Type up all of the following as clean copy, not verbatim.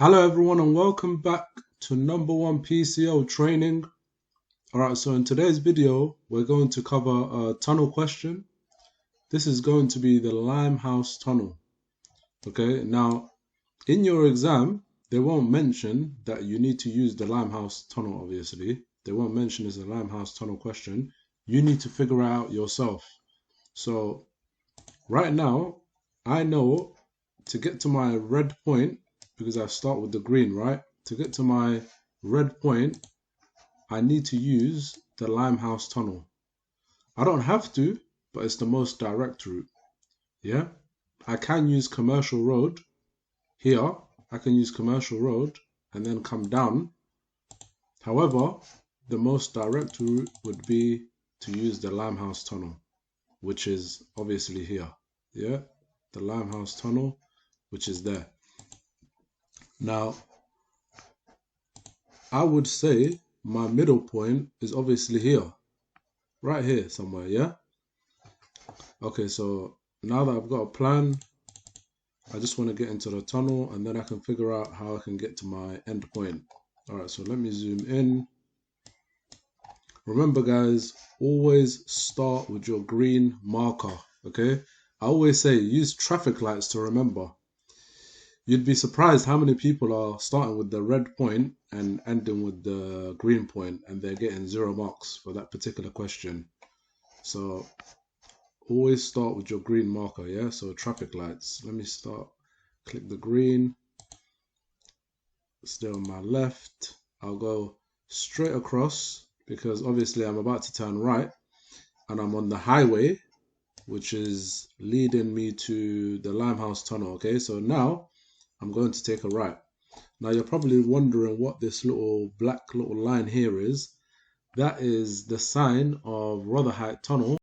Hello everyone and welcome back to number one PCO training. Alright, so in today's video we're going to cover a tunnel question. This is going to be the Limehouse tunnel. Okay, now in your exam they won't mention that you need to use the Limehouse tunnel, obviously. They won't mention it's a Limehouse tunnel question. You need to figure it out yourself. So right now I know to get to my red point, because I start with the green, right? To get to my red point, I need to use the Limehouse tunnel. I don't have to, but it's the most direct route. Yeah, I can use Commercial Road here. I can use Commercial Road and then come down. However, the most direct route would be to use the Limehouse tunnel, which is obviously here. Yeah, the Limehouse tunnel, which is there. Now, I would say my middle point is obviously here, right here somewhere, yeah? Okay, so now that I've got a plan, I just want to get into the tunnel and then I can figure out how I can get to my end point. All right, so let me zoom in. Remember guys, always start with your green marker, okay? I always say use traffic lights to remember. You'd be surprised how many people are starting with the red point and ending with the green point and they're getting 0 marks for that particular question. So always start with your green marker, yeah? So traffic lights. Let me start. Click the green. Stay on my left. I'll go straight across because obviously I'm about to turn right and I'm on the highway, which is leading me to the Limehouse tunnel, okay? So now I'm going to take a right. Now you're probably wondering what this little black little line here is. That is the sign of Rotherhithe Tunnel,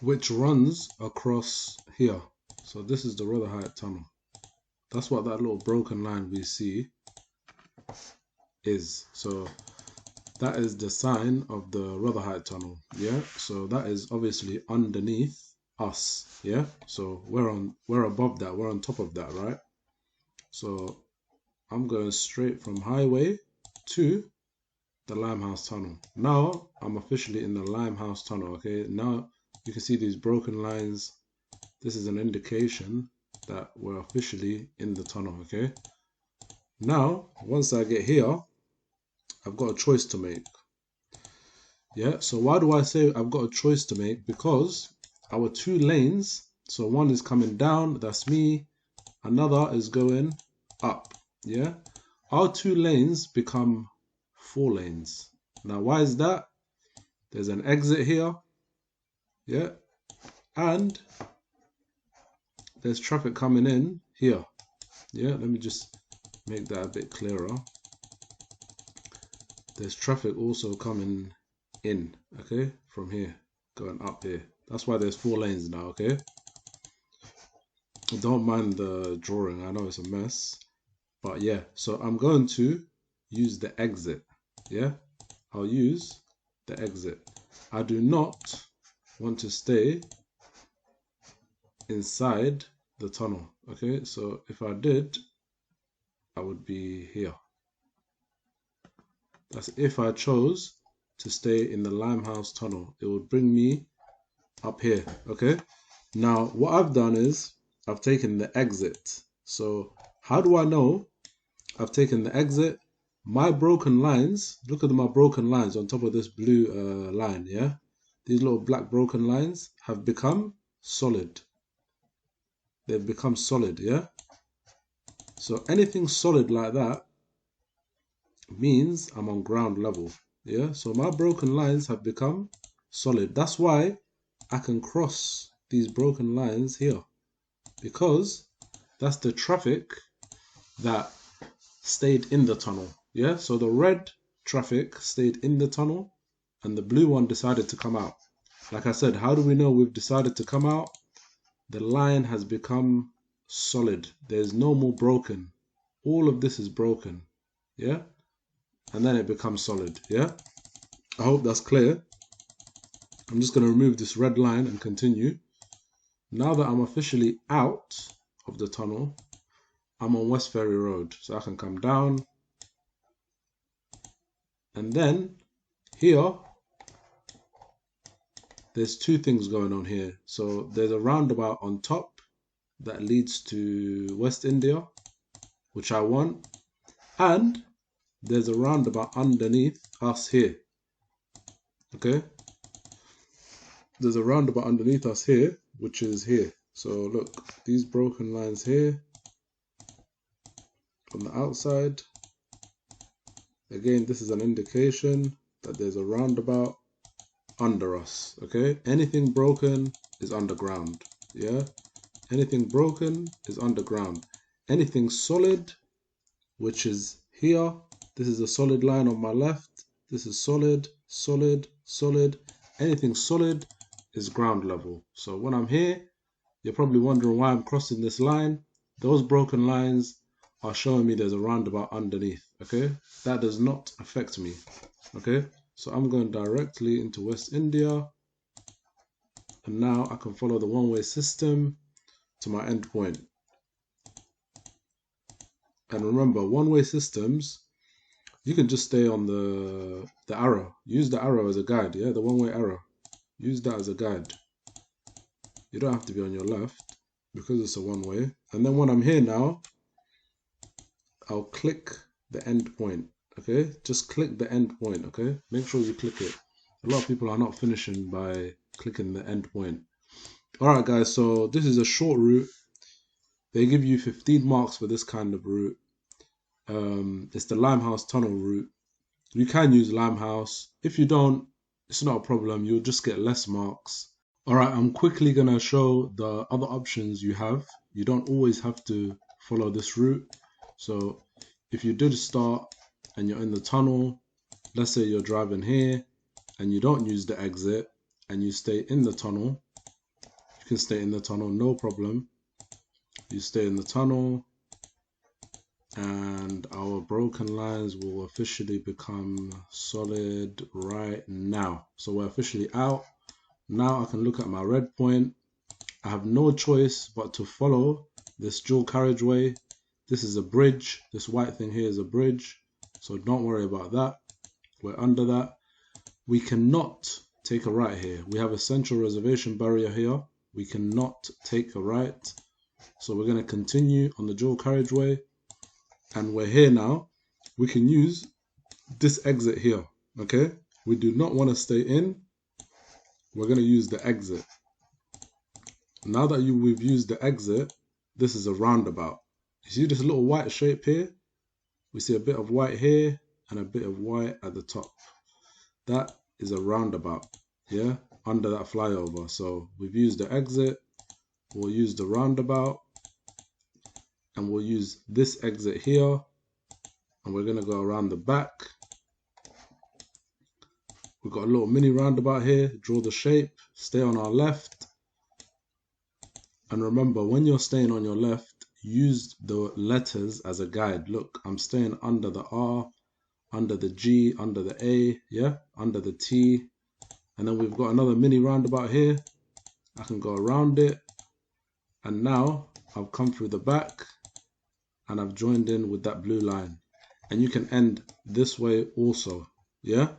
which runs across here. So this is the Rotherhithe Tunnel. That's what that little broken line we see is. So that is the sign of the Rotherhithe Tunnel, yeah? So that is obviously underneath us, yeah? So we're above that, we're on top of that, right? So I'm going straight from highway to the Limehouse tunnel. Now I'm officially in the Limehouse tunnel, okay? Now you can see these broken lines. This is an indication that we're officially in the tunnel, okay? Now, once I get here, I've got a choice to make. Yeah, so why do I say I've got a choice to make? Because our 2 lanes, so one is coming down, that's me, another is going up, yeah? Our 2 lanes become 4 lanes. Now, why is that? There's an exit here, yeah? And there's traffic coming in here, yeah? Let me just make that a bit clearer. There's traffic also coming in, okay? From here, going up here. That's why there's 4 lanes now, okay? Don't mind the drawing, I know it's a mess. But yeah, so I'm going to use the exit, yeah? I'll use the exit. I do not want to stay inside the tunnel, okay? So if I did, I would be here. That's if I chose to stay in the Limehouse tunnel. It would bring me up here, okay? Now, what I've done is I've taken the exit. So how do I know I've taken the exit? My broken lines, look at my broken lines on top of this blue line, yeah? These little black broken lines have become solid. They've become solid, yeah? So anything solid like that means I'm on ground level, yeah? So my broken lines have become solid. That's why I can cross these broken lines here, because that's the traffic that stayed in the tunnel, yeah? So the red traffic stayed in the tunnel and the blue one decided to come out. Like I said, how do we know we've decided to come out? The line has become solid. There's no more broken. All of this is broken, yeah? And then it becomes solid, yeah? I hope that's clear. I'm just going to remove this red line and continue. Now that I'm officially out of the tunnel, I'm on West Ferry Road. So I can come down. And then here, there's two things going on here. So there's a roundabout on top that leads to West India, which I want. And there's a roundabout underneath us here. Okay? There's a roundabout underneath us here, which is here. So look, these broken lines here on the outside. Again, this is an indication that there's a roundabout under us. Okay? Anything broken is underground. Yeah? Anything broken is underground. Anything solid, which is here, this is a solid line on my left. This is solid, solid, solid. Anything solid is ground level. So when I'm here, you're probably wondering why I'm crossing this line. Those broken lines are showing me there's a roundabout underneath. Okay? That does not affect me. Okay? So I'm going directly into West India. And now I can follow the one-way system to my endpoint. And remember, one-way systems, you can just stay on the arrow. Use the arrow as a guide, yeah? The one-way arrow. Use that as a guide. You don't have to be on your left because it's a one-way. And then when I'm here now, I'll click the endpoint, okay? Just click the endpoint, okay? Make sure you click it. A lot of people are not finishing by clicking the endpoint. All right, guys, so this is a short route. They give you 15 marks for this kind of route. It's the Limehouse tunnel route. You can use Limehouse. If you don't, it's not a problem. You'll just get less marks. All right, I'm quickly going to show the other options you have. You don't always have to follow this route. So if you did start and you're in the tunnel, let's say you're driving here and you don't use the exit and you stay in the tunnel, you can stay in the tunnel, no problem. You stay in the tunnel and our broken lines will officially become solid right now. So we're officially out. Now I can look at my red point. I have no choice but to follow this dual carriageway. This is a bridge. This white thing here is a bridge. So don't worry about that. We're under that. We cannot take a right here. We have a central reservation barrier here. We cannot take a right. So we're going to continue on the dual carriageway. And we're here now. We can use this exit here. Okay? We do not want to stay in. We're going to use the exit. Now that we've used the exit, this is a roundabout. You see this little white shape here? We see a bit of white here and a bit of white at the top. That is a roundabout, yeah, under that flyover. So we've used the exit, we'll use the roundabout, and we'll use this exit here, and we're going to go around the back. We've got a little mini roundabout here. Draw the shape, stay on our left. And remember, when you're staying on your left, use the letters as a guide. Look, I'm staying under the R, under the G, under the A, yeah, under the T. And then we've got another mini roundabout here. I can go around it. And now I've come through the back and I've joined in with that blue line. And you can end this way also, yeah?